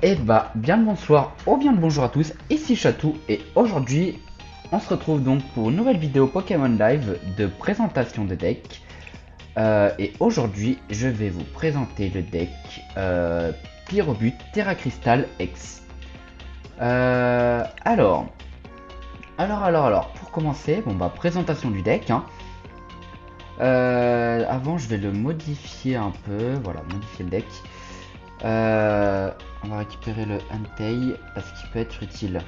Et bah, bien le bonsoir ou bien le bonjour à tous, ici Chatou et aujourd'hui on se retrouve donc pour une nouvelle vidéo Pokémon Live de présentation de deck. Et aujourd'hui je vais vous présenter le deck Pyrobut Terra Crystal X. Alors, pour commencer, bon bah présentation du deck. Avant je vais le modifier un peu, voilà, modifier le deck. On va récupérer le Entei parce qu'il peut être utile.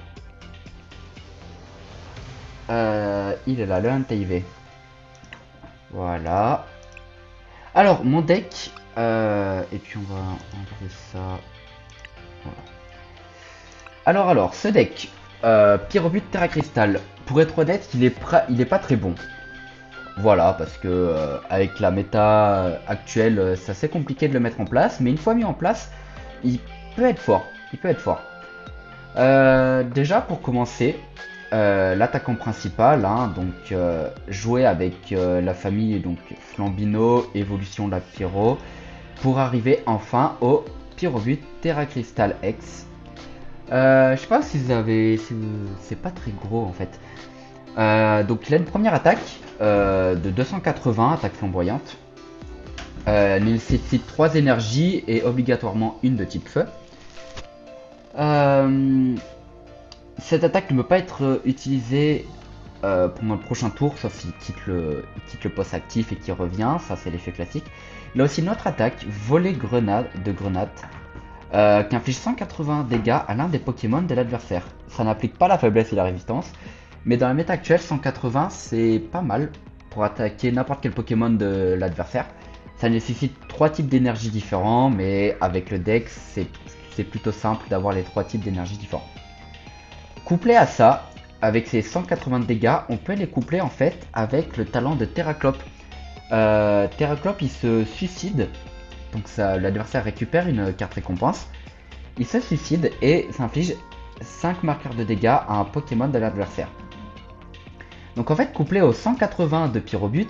Il est là, le Entei V. Voilà. Alors, mon deck. Et puis on va enlever ça. Voilà. Alors, ce deck. Pyrobut Terra Crystal. Pour être honnête, il est pas très bon. Voilà, parce que avec la méta actuelle, c'est assez compliqué de le mettre en place. Mais une fois mis en place, il peut être fort. Il peut être fort. Déjà pour commencer, l'attaquant principal, donc jouer avec la famille donc Flambino, évolution la Pyro, pour arriver enfin au Pyrobut Terra Crystal X. Je sais pas si vous avez, c'est pas très gros en fait. Donc il a une première attaque de 280, attaque flamboyante. Nécessite 3 énergies et obligatoirement une de type feu. Cette attaque ne peut pas être utilisée pendant le prochain tour, sauf s'il quitte le poste actif et qu'il revient, ça c'est l'effet classique. Il a aussi une autre attaque, volée de grenade, qui inflige 180 dégâts à l'un des Pokémon de l'adversaire. Ça n'applique pas la faiblesse et la résistance, mais dans la méta actuelle, 180 c'est pas mal pour attaquer n'importe quel Pokémon de l'adversaire. Ça nécessite 3 types d'énergie différents, mais avec le deck, c'est plutôt simple d'avoir les 3 types d'énergie différents. Couplé à ça, avec ses 180 dégâts, on peut les coupler en fait avec le talent de Terraclope. Terraclope il se suicide, donc l'adversaire récupère une carte récompense. Il se suicide et s'inflige 5 marqueurs de dégâts à un Pokémon de l'adversaire. Donc en fait, couplé aux 180 de Pyrobut,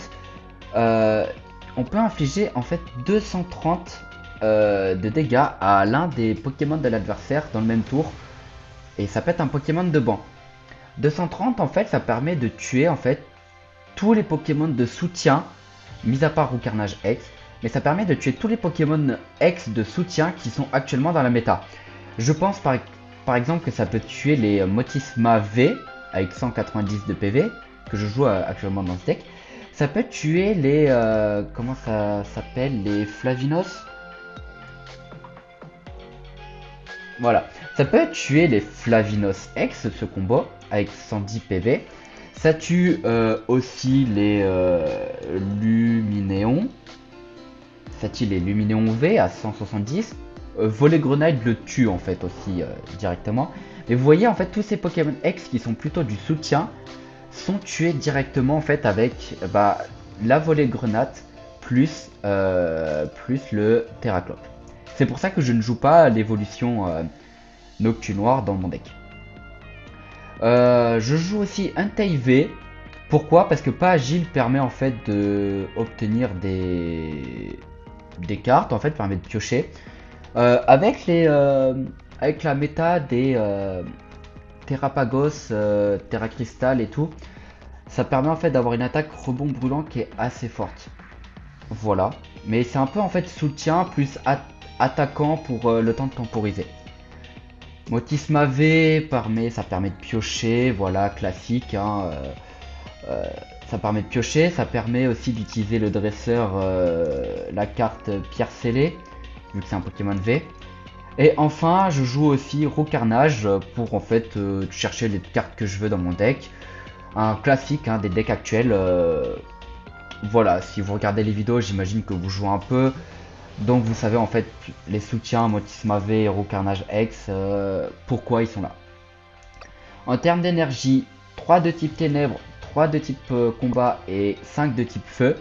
on peut infliger en fait 230 de dégâts à l'un des Pokémon de l'adversaire dans le même tour. Et ça peut être un Pokémon de banc. 230 en fait ça permet de tuer en fait tous les Pokémon de soutien, mis à part Roucarnage X, mais ça permet de tuer tous les Pokémon X de soutien qui sont actuellement dans la méta. Je pense par exemple que ça peut tuer les Motisma V avec 190 de PV, que je joue actuellement dans ce deck. Ça peut tuer les... comment ça s'appelle? Les Flavinos. Voilà, ça peut tuer les Flavinos X, ce combo, avec 110 PV. Ça tue aussi les Luminéons. Ça tue les Luminéons V à 170. Volet Grenade le tue en fait aussi directement. Mais vous voyez en fait tous ces Pokémon X qui sont plutôt du soutien sont tués directement en fait avec la Volet Grenade plus le Terraclope. C'est pour ça que je ne joue pas l'évolution Noctunoir dans mon deck. Je joue aussi Entei V. Pourquoi? Parce que pas agile permet en fait de obtenir des cartes, en fait permet de piocher. Avec la méta des Terrapagos, Terra Crystal et tout, ça permet en fait d'avoir une attaque rebond brûlant qui est assez forte. Voilà, mais c'est un peu en fait soutien plus attaquant pour le temps de temporiser. Motisma V, ça permet de piocher, voilà, classique. Ça permet de piocher, ça permet aussi d'utiliser le dresseur, la carte Pierre Scellée, vu que c'est un Pokémon V. Et enfin, je joue aussi Roucarnage pour en fait chercher les cartes que je veux dans mon deck. Un classique des decks actuels. Voilà, si vous regardez les vidéos, j'imagine que vous jouez un peu. Donc vous savez en fait les soutiens Motisma V et Roucarnage X, pourquoi ils sont là. En termes d'énergie, 3 de type ténèbres, 3 de type combat et 5 de type feu.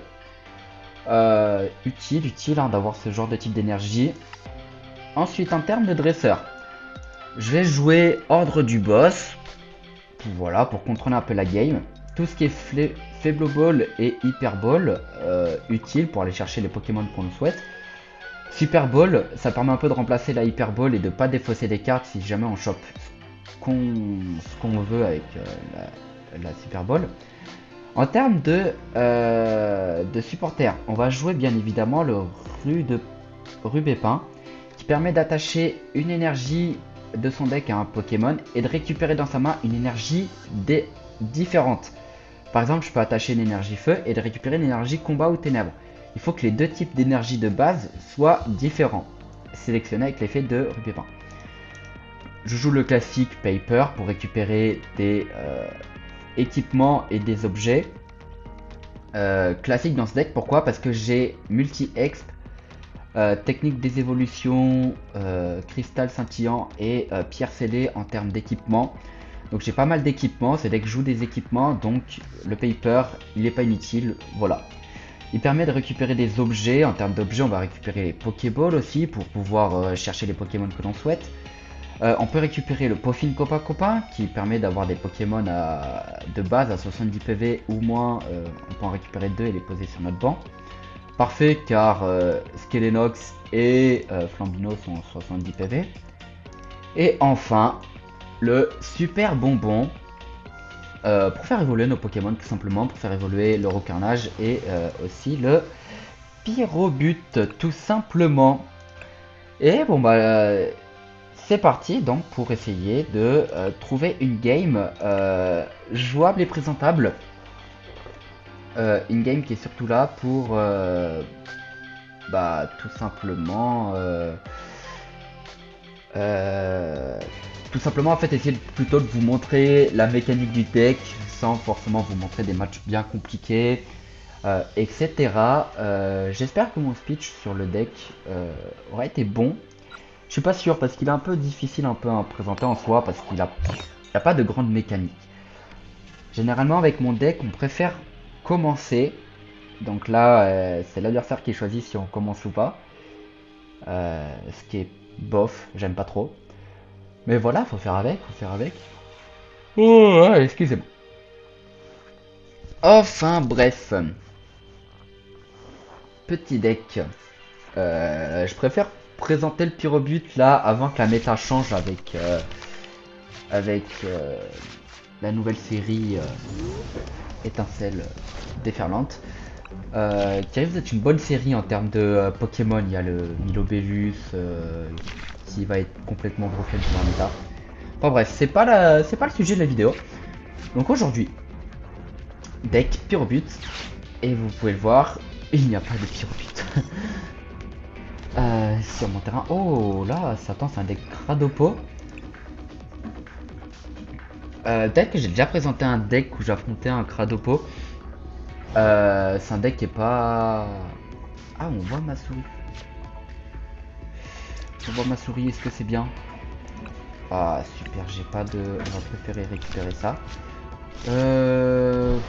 Utile d'avoir ce genre de type d'énergie. Ensuite en termes de dresseur, je vais jouer Ordre du Boss. Voilà, pour contrôler un peu la game. Tout ce qui est Faible Ball et Hyper Ball, utile pour aller chercher les Pokémon qu'on souhaite. Super Ball, ça permet un peu de remplacer la Hyper Ball et de pas défausser des cartes si jamais on chope ce qu'on veut avec la Super Ball. En termes de supporters, on va jouer bien évidemment le Rubépin qui permet d'attacher une énergie de son deck à un Pokémon et de récupérer dans sa main une énergie différente. Par exemple, je peux attacher une énergie feu et de récupérer une énergie combat ou ténèbres. Il faut que les deux types d'énergie de base soient différents, sélectionnés avec l'effet de Rubépin. Je joue le classique Paper pour récupérer des équipements et des objets classiques dans ce deck. Pourquoi? Parce que j'ai multi-exp, technique des évolutions, cristal scintillant et pierre scellée en termes d'équipement. Donc j'ai pas mal d'équipements, c'est dès que je joue des équipements, donc le paper il est pas inutile, voilà. Il permet de récupérer des objets, en termes d'objets on va récupérer les Pokéballs aussi pour pouvoir chercher les Pokémon que l'on souhaite. On peut récupérer le Poffin Copa Copa qui permet d'avoir des Pokémon de base à 70 PV ou moins, on peut en récupérer 2 et les poser sur notre banc. Parfait car Skelenox et Flambino sont 70 PV. Et enfin, le super bonbon pour faire évoluer nos Pokémon tout simplement, pour faire évoluer le Rocarnage et aussi le Pyrobut tout simplement. Et bon bah c'est parti donc pour essayer de trouver une game jouable et présentable. Une game qui est surtout là pour bah tout simplement en fait essayer plutôt de vous montrer la mécanique du deck sans forcément vous montrer des matchs bien compliqués, etc. J'espère que mon speech sur le deck aura été bon. Je suis pas sûr parce qu'il est un peu difficile un peu à présenter en soi parce qu'il a pas de grande mécanique. Généralement avec mon deck on préfère commencer. Donc là c'est l'adversaire qui choisit si on commence ou pas. Ce qui est bof, j'aime pas trop. Mais voilà, faut faire avec, Oh, excusez-moi. Enfin bref. Petit deck. Je préfère présenter le Pyrobut là avant que la méta change avec la nouvelle série Étincelle déferlante. Qui risque d'être une bonne série en termes de Pokémon. Il y a le Milobellus qui va être complètement broken sur la méta. Enfin bref, c'est pas le sujet de la vidéo. Donc aujourd'hui, deck Pyrobut. Et vous pouvez le voir, il n'y a pas de Pyrobut. Sur mon terrain. Oh là, ça attend, c'est un deck Cradopo. Deck que j'ai déjà présenté un deck où j'affrontais un Cradopo. C'est un deck qui est pas. Ah, on voit ma souris. On voit ma souris, est-ce que c'est bien? Ah, super, j'ai pas de. On va préférer récupérer ça. On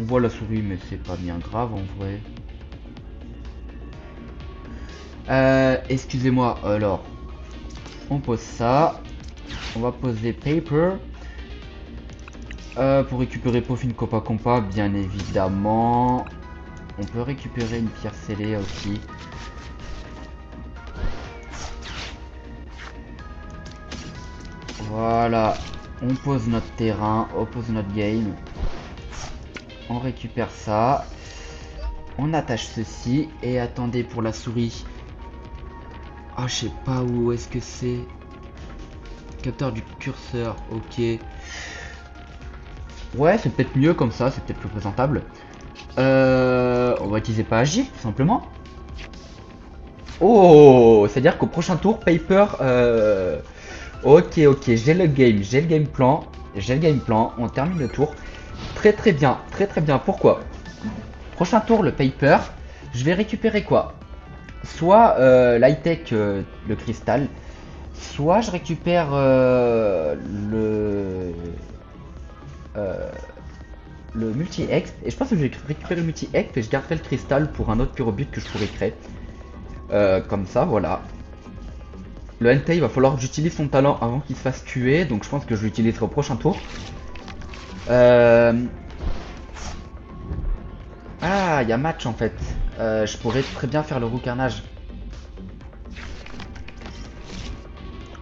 voit la souris, mais c'est pas bien grave en vrai. Excusez-moi, alors. On pose ça. On va poser Paper. Pour récupérer Poffin Copa Compa, bien évidemment. On peut récupérer une pierre scellée aussi. Voilà. On pose notre terrain, on pose notre game. On récupère ça. On attache ceci. Et attendez pour la souris. Ah, je sais pas où est-ce que c'est. Capteur du curseur, ok. Ouais, c'est peut-être mieux comme ça, c'est peut-être plus présentable. On va utiliser pas agile, tout simplement. Oh, c'est-à-dire qu'au prochain tour, Paper... Ok, j'ai le game plan. On termine le tour. Très bien, très bien. Pourquoi? Prochain tour, le Paper. Je vais récupérer quoi? Soit l'high-tech, le cristal. Soit je récupère le multi-exp. Et je pense que je vais récupérer le multi-exp et je garderai le cristal pour un autre Pyrobut que je pourrais créer. Comme ça, voilà. Le Entei, il va falloir que j'utilise son talent avant qu'il se fasse tuer. Donc je pense que je l'utiliserai au prochain tour. Ah, il y a match en fait. Je pourrais très bien faire le roux carnage.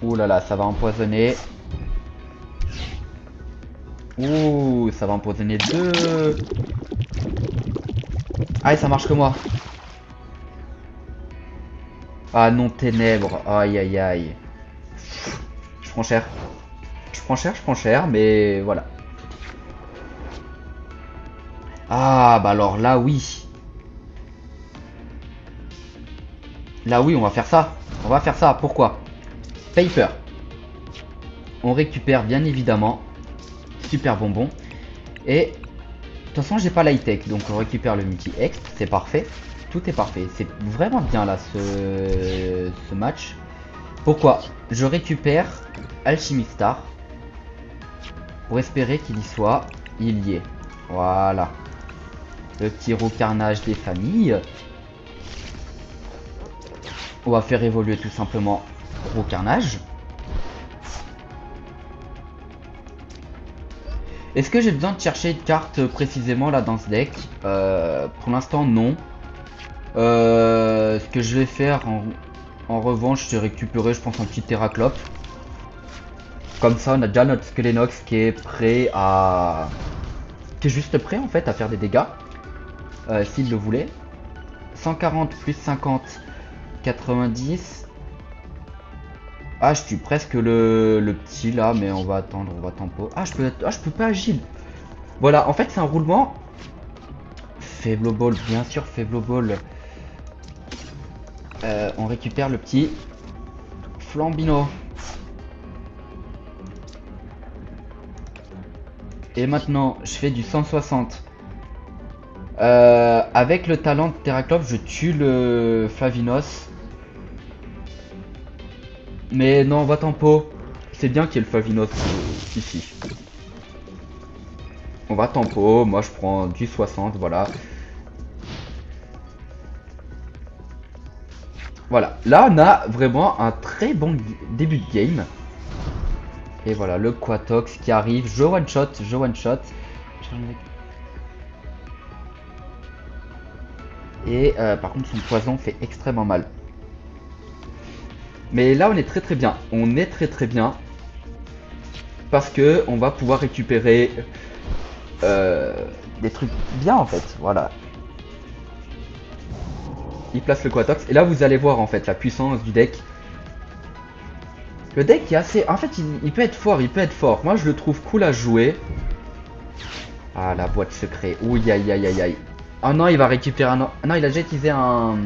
Ouh là là, ça va empoisonner. Ouh, ça va empoisonner deux. Ah, et ça marche que moi. Ah non, ténèbres. Aïe aïe aïe. Je prends cher. Je prends cher, mais voilà. Ah, bah alors là, oui. Là, oui, on va faire ça. On va faire ça. Pourquoi? Paper. On récupère, bien évidemment. Super bonbon. Et de toute façon, j'ai pas l'high-tech, donc on récupère le multi-ex. C'est parfait. Tout est parfait. C'est vraiment bien, là, ce match. Pourquoi? Je récupère Alchemy Star. Pour espérer qu'il y soit. Il y est. Voilà. Le petit roux carnage des familles. On va faire évoluer tout simplement roux carnage. Est-ce que j'ai besoin de chercher une carte précisément là dans ce deck? Pour l'instant non. Ce que je vais faire en revanche, c'est récupérer je pense un petit Terraclope. Comme ça on a déjà notre Skelenox qui est prêt à... qui est juste prêt en fait à faire des dégâts. S'il le voulait. 140 plus 50, 90. Ah, je tue presque le petit là, mais on va attendre, on va tempo. Ah, je peux pas agile. Voilà, en fait, c'est un roulement. Faible ball, bien sûr, faible ball. On récupère le petit Flambino. Et maintenant, je fais du 160. Avec le talent de Terraclope, je tue le Flavinos. Mais non, on va tempo. C'est bien qu'il y ait le Flavinos ici. On va tempo. Moi, je prends du 60. Voilà. Voilà. Là, on a vraiment un très bon début de game. Et voilà, le Quatox qui arrive. Je one shot. Je one shot. Et par contre, son poison fait extrêmement mal. Mais là, on est très bien. On est très bien. Parce que on va pouvoir récupérer des trucs bien en fait. Voilà. Il place le Quatox. Et là, vous allez voir en fait la puissance du deck. Le deck est assez... En fait, il peut être fort, il peut être fort. Moi, je le trouve cool à jouer. Ah, la boîte secret. Ouh, aïe, aïe, aïe, aïe. Oh non, il va récupérer un... Non, il a déjà utilisé un...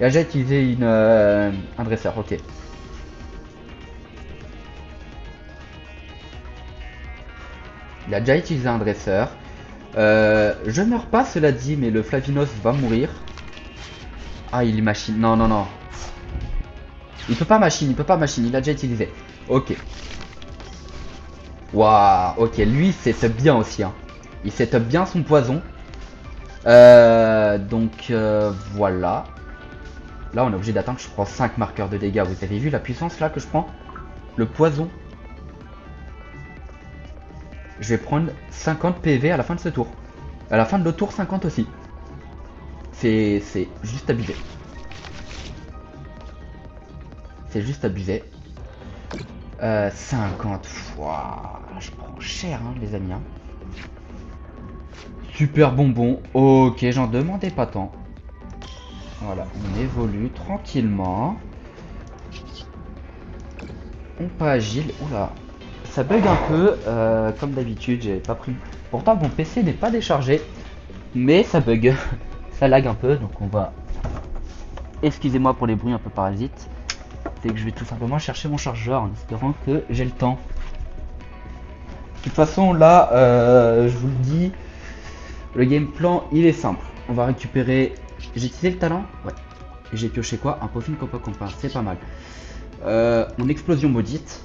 Il a déjà utilisé un dresseur, ok. Il a déjà utilisé un dresseur. Je meurs pas, cela dit, mais le Flavinos va mourir. Ah, il est machine. Non, non, non. Il peut pas machine, il a déjà utilisé. Ok. Waouh, ok, lui setup bien aussi. Hein. Il setup bien son poison. Donc voilà. Là, on est obligé d'attendre que je prends 5 marqueurs de dégâts. Vous avez vu la puissance là que je prends? Le poison. Je vais prendre 50 PV à la fin de ce tour. À la fin de l'autre tour, 50 aussi. C'est juste abusé. C'est juste abusé. 50. Ouah, je prends cher, hein, les amis. Hein. Super bonbon. Ok, j'en demandais pas tant. Voilà, on évolue tranquillement. On pas agile. Oula, ça bug un peu. Comme d'habitude, j'ai pas pris. Pourtant, mon PC n'est pas déchargé. Mais ça bug. Ça lag un peu. Donc, on va. Excusez-moi pour les bruits un peu parasites. C'est que je vais tout simplement chercher mon chargeur en espérant que j'ai le temps. De toute façon, là, je vous le dis, le game plan, il est simple. On va récupérer... J'ai utilisé le talent? Ouais. Et j'ai pioché quoi? Un peaufine compas compas, c'est pas mal. Mon explosion maudite.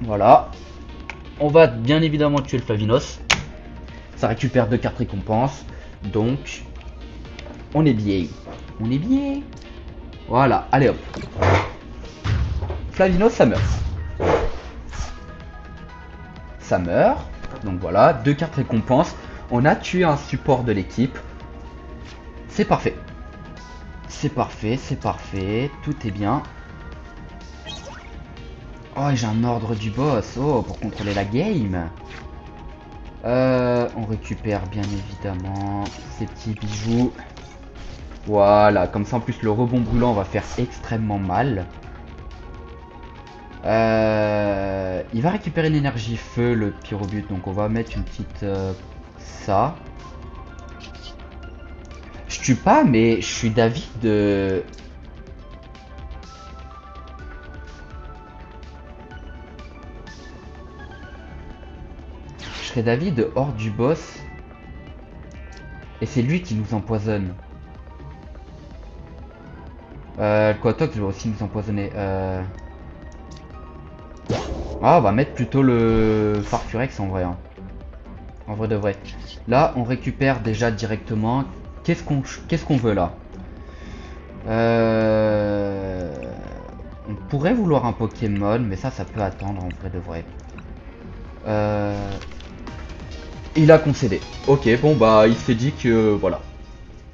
Voilà. On va bien évidemment tuer le Flavinos. Ça récupère 2 cartes récompenses. Donc, on est bien. On est bien. Voilà, allez hop. Flavinos, ça meurt. Ça meurt. Donc voilà, 2 cartes récompenses. On a tué un support de l'équipe. C'est parfait. c'est parfait, tout est bien. Oh, et j'ai un ordre du boss, oh, pour contrôler la game. On récupère bien évidemment ces petits bijoux. Voilà, comme ça en plus le rebond brûlant va faire extrêmement mal. Il va récupérer l'énergie feu, le pyrobut, donc on va mettre une petite ça. Je tue pas, mais je suis d'avis de... Je serais d'avis de hors du boss. Et c'est lui qui nous empoisonne. Le Quatox va aussi nous empoisonner. Ah, on va mettre plutôt le Farfurex en vrai. Hein. En vrai de vrai. Là, on récupère déjà directement. Qu'est-ce qu'on veut là? On pourrait vouloir un Pokémon, mais ça peut attendre en vrai de vrai. Il a concédé. Ok, bon bah il s'est dit que voilà.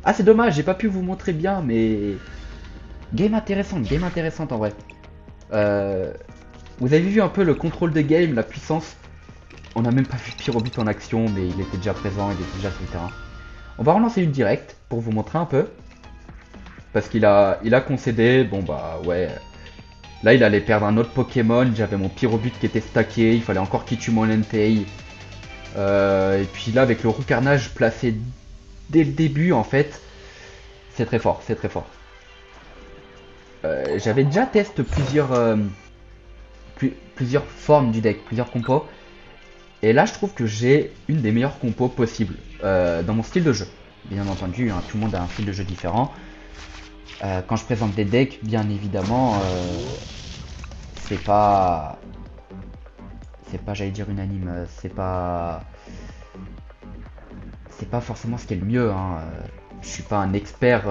Ah c'est dommage, j'ai pas pu vous montrer bien, mais game intéressante en vrai. Vous avez vu un peu le contrôle de game, la puissance. On n'a même pas vu Pyrobit en action, mais il était déjà présent, il était déjà sur le terrain. On va relancer une direct pour vous montrer un peu. Parce qu'il a concédé, bon bah ouais. Là il allait perdre un autre Pokémon, j'avais mon Pyrobut qui était stacké, il fallait encore qu'il tue mon Entei. Et puis là avec le Roucarnage placé dès le début en fait, c'est très fort, c'est très fort. J'avais déjà testé plusieurs formes du deck, plusieurs compos. Et là je trouve que j'ai une des meilleures compos possibles dans mon style de jeu. Bien entendu, hein, tout le monde a un style de jeu différent. Quand je présente des decks, bien évidemment, c'est pas, j'allais dire unanime, c'est pas forcément ce qui est le mieux. Hein. Je suis pas un expert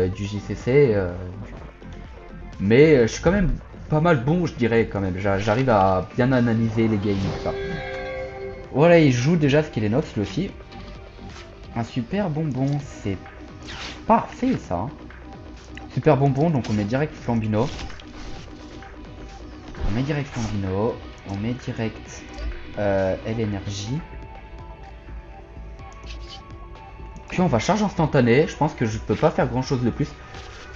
du JCC, mais je suis quand même pas mal bon, je dirais quand même. J'arrive à bien analyser les games et tout ça. Voilà, il joue déjà Skellenox lui aussi. Un super bonbon, c'est parfait ça. Hein. Super bonbon, donc on met direct Flambino. On met direct Flambino. On met direct L-Énergie. Puis on va charge instantanée. Je pense que je peux pas faire grand chose de plus.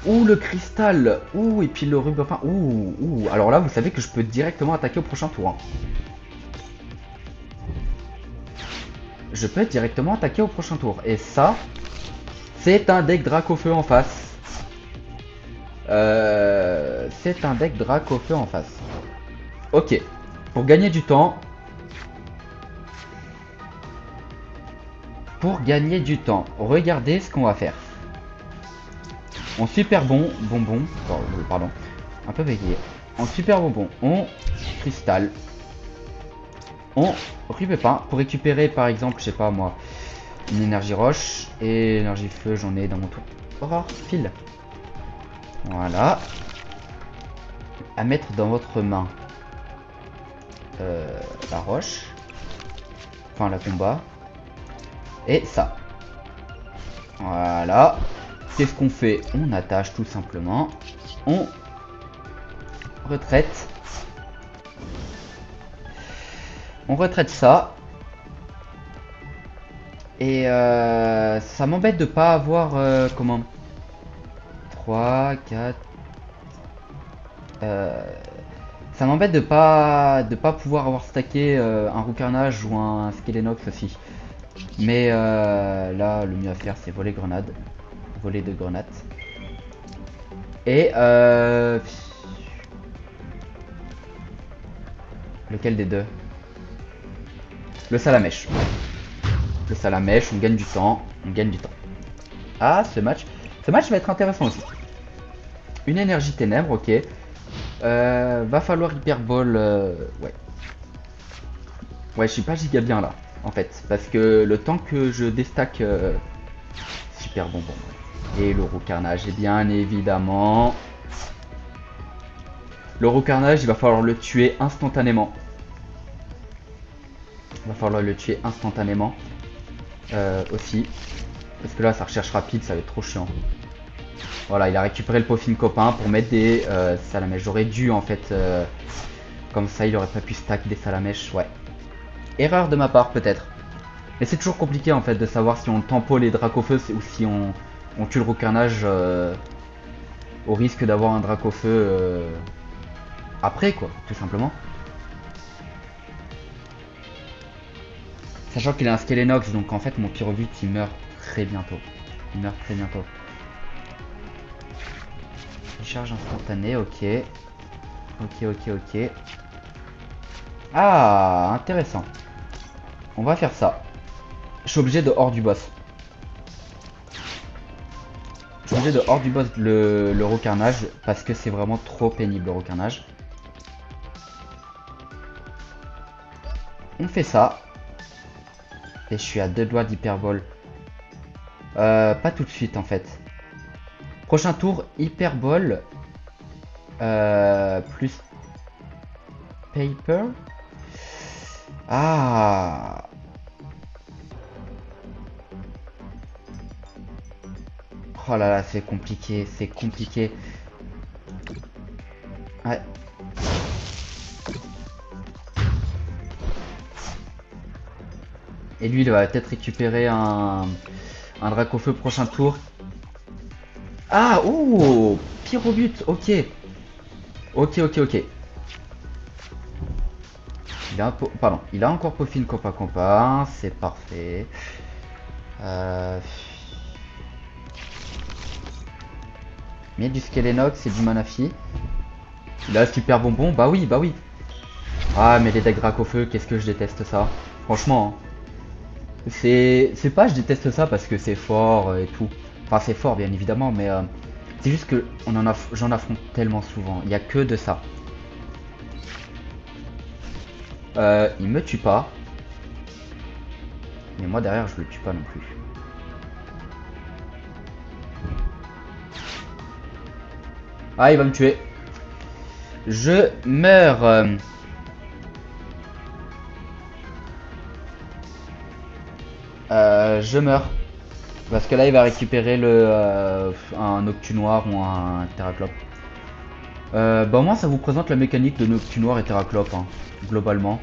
Ouh, le cristal. Ouh, et puis le rubis. Enfin, ouh. Alors là, vous savez que je peux directement attaquer au prochain tour. Hein. Je peux directement attaquer au prochain tour. Et ça, c'est un deck Dracofeu en face. C'est un deck Dracofeu en face. Ok. Pour gagner du temps. Regardez ce qu'on va faire. En super bonbon. Pardon. Un peu bégayé. En super bonbon, on cristal. On rubépin pour récupérer par exemple, je sais pas moi, une énergie roche et énergie feu, j'en ai dans mon tour. Aurore, file. Voilà. À mettre dans votre main la roche. Enfin la combat. Et ça. Voilà. Qu'est-ce qu'on fait? On attache tout simplement. On retraite. On retraite ça. Et ça m'embête de pas avoir comment 3, 4 ça m'embête de pas pouvoir avoir stacké un Roucarnage ou un Skellenox aussi. Mais là le mieux à faire c'est voler grenade. Voler de grenades. Et lequel des deux? Le salamèche. Le salamèche, on gagne du temps. Ah, ce match va être intéressant aussi. Une énergie ténèbres, ok. Va falloir hyperball. Ouais. Ouais, je suis pas giga bien là, en fait. Parce que le temps que je déstack. Super bonbon. Et le Roucarnage, et bien évidemment. Le Roucarnage, il va falloir le tuer instantanément. Aussi. Parce que là, sa recherche rapide, ça va être trop chiant. Voilà, il a récupéré le peaufiné copain pour mettre des salamèches. J'aurais dû en fait, comme ça il aurait pas pu stack des salamèches, ouais. Erreur de ma part peut-être. Mais c'est toujours compliqué en fait de savoir si on tempo les dracofeu ou si on tue le roucarnage au risque d'avoir un dracofeu après quoi, tout simplement. Sachant qu'il a un Skelenox, donc en fait mon pyrobut il meurt très bientôt. Il meurt très bientôt. Charge instantanée, ok. Ok. Ah, intéressant. On va faire ça. Je suis obligé de hors du boss. Je suis obligé de hors du boss le recarnage parce que c'est vraiment trop pénible le recarnage. On fait ça. Et je suis à 2 doigts d'hyperbole. Pas tout de suite en fait. Prochain tour, hyperbole. Plus paper. Ah. Oh là là, c'est compliqué, c'est compliqué. Ouais. Et lui, il va peut-être récupérer un dracofeu prochain tour. Ah, ouh, pyrobut, ok. Ok. Pardon, il a encore peaufiné copain, c'est parfait. Mais du Skelenox et du Manafi. Il a super bonbon, bah oui. Ah, mais les decks dracofeu, qu'est-ce que je déteste ça. Franchement, hein. C'est pas je déteste ça parce que c'est fort et tout. Enfin, c'est fort bien évidemment, mais c'est juste que j'en affronte tellement souvent. Il y a que de ça. Il me tue pas. Mais moi derrière, je le tue pas non plus. Ah, il va me tuer. Je meurs. Je meurs. Parce que là, il va récupérer un Noctu Noir ou un Terraclope. Bah, moi, ça vous présente la mécanique de Noctu Noir et Terraclope, hein, globalement.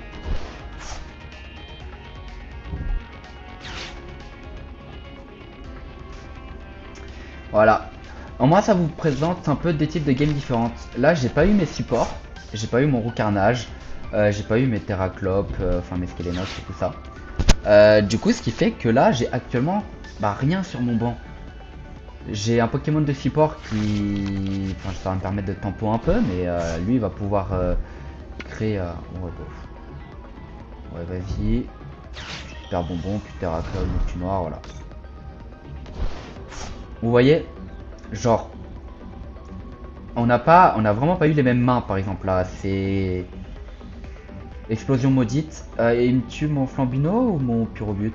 Voilà. En moi, ça vous présente un peu des types de games différentes. Là, j'ai pas eu mes supports. J'ai pas eu mon roucarnage. J'ai pas eu mes Terraclope, enfin mes Skelenox et tout ça. Du coup, ce qui fait que là, j'ai actuellement rien sur mon banc. J'ai un Pokémon de support qui... Enfin, ça va me permettre de tempo un peu, mais lui, il va pouvoir créer... Ouais, vas-y. Super bonbon, puis Terraclope, Noctu Noir, voilà. Vous voyez? Genre... On a vraiment pas eu les mêmes mains, par exemple, là. C'est... Explosion maudite. Et il me tue mon Flambino ou mon Pyrobut?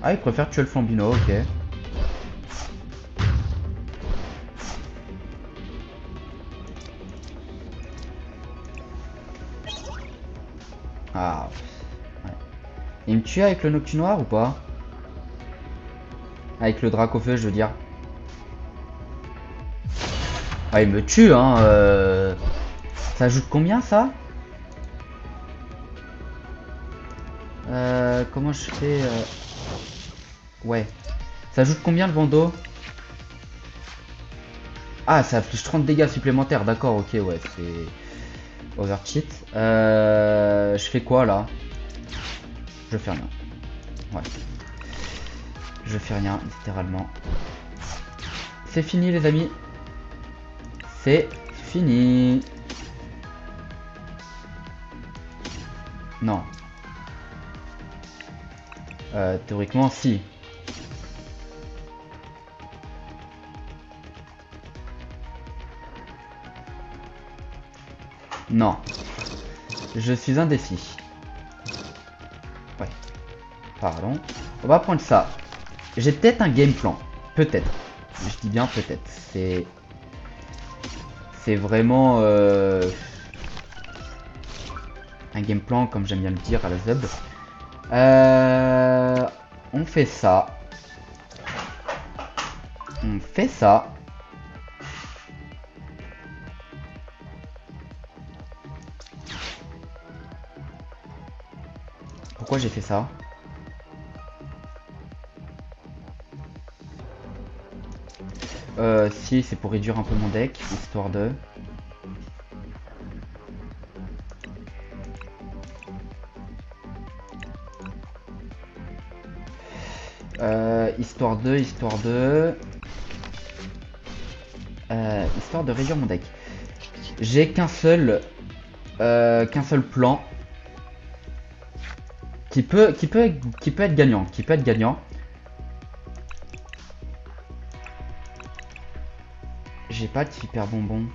Ah, il préfère tuer le Flambino, ok. Ah, ouais. Il me tue avec le Noctu Noir ou pas? Avec le Dracofeu, je veux dire. Ah, il me tue, hein. Ça ajoute combien, ça? Comment je fais Ouais. Ça ajoute combien le bandeau? Ah, ça affiche 30 dégâts supplémentaires, d'accord, ok, ouais, c'est overcheat. Je fais quoi là? Je fais rien. Ouais. Je fais rien, littéralement. C'est fini, les amis. C'est fini. Non. Théoriquement, si. Non. Je suis indécis. Ouais. Pardon. On va prendre ça. J'ai peut-être un game plan. Peut-être. Je dis bien peut-être. C'est vraiment un game plan, comme j'aime bien le dire à la Zeb. On fait ça. On fait ça. Pourquoi j'ai fait ça? Si, c'est pour réduire un peu mon deck, histoire de... histoire de réduire mon deck. J'ai qu'un seul plan qui peut être gagnant. J'ai pas de super bonbon.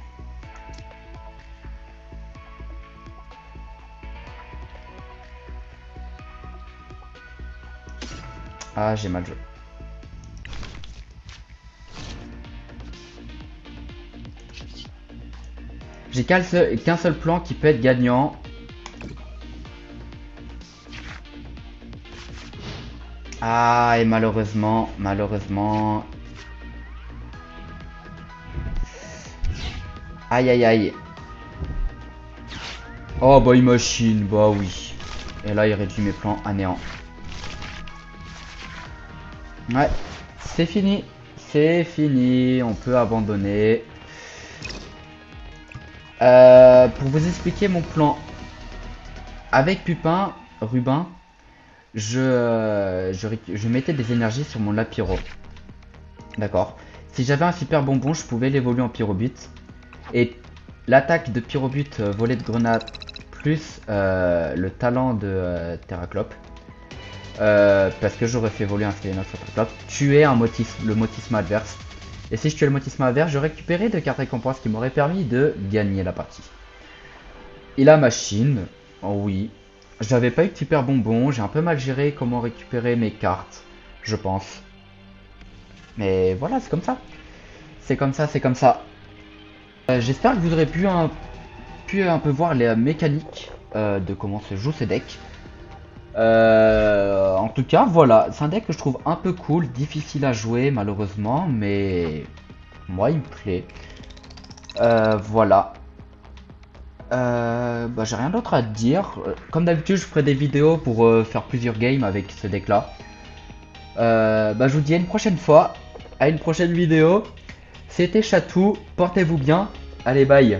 Ah, j'ai mal joué. J'ai qu'un seul plan qui peut être gagnant. Ah, et malheureusement. Aïe, aïe, aïe. Oh, bah, il machine, bah oui. Et là, il réduit mes plans à néant. Ouais, c'est fini. C'est fini, on peut abandonner. Pour vous expliquer mon plan, avec Pupin, Rubin, je mettais des énergies sur mon Lapyro. D'accord. Si j'avais un super bonbon, je pouvais l'évoluer en Pyrobut. Et l'attaque de Pyrobut, volée de grenade, plus le talent de Terraclope, parce que j'aurais fait voler un Skynox sur Terraclope, tuer le motisme adverse. Et si je tuais le motisme adverse, je récupérais 2 cartes récompenses qui m'auraient permis de gagner la partie. Et la machine, oh oui, j'avais pas eu de super bonbon, j'ai un peu mal géré comment récupérer mes cartes, je pense. Mais voilà, c'est comme ça. C'est comme ça. J'espère que vous aurez pu un peu voir les mécaniques de comment se joue ce deck. En tout cas, voilà, c'est un deck que je trouve un peu cool, difficile à jouer malheureusement, mais moi il me plaît. Voilà. Bah, j'ai rien d'autre à dire. Comme d'habitude, je ferai des vidéos pour faire plusieurs games avec ce deck là. Bah, je vous dis à une prochaine fois, à une prochaine vidéo. C'était Chatou, portez-vous bien. Allez, bye.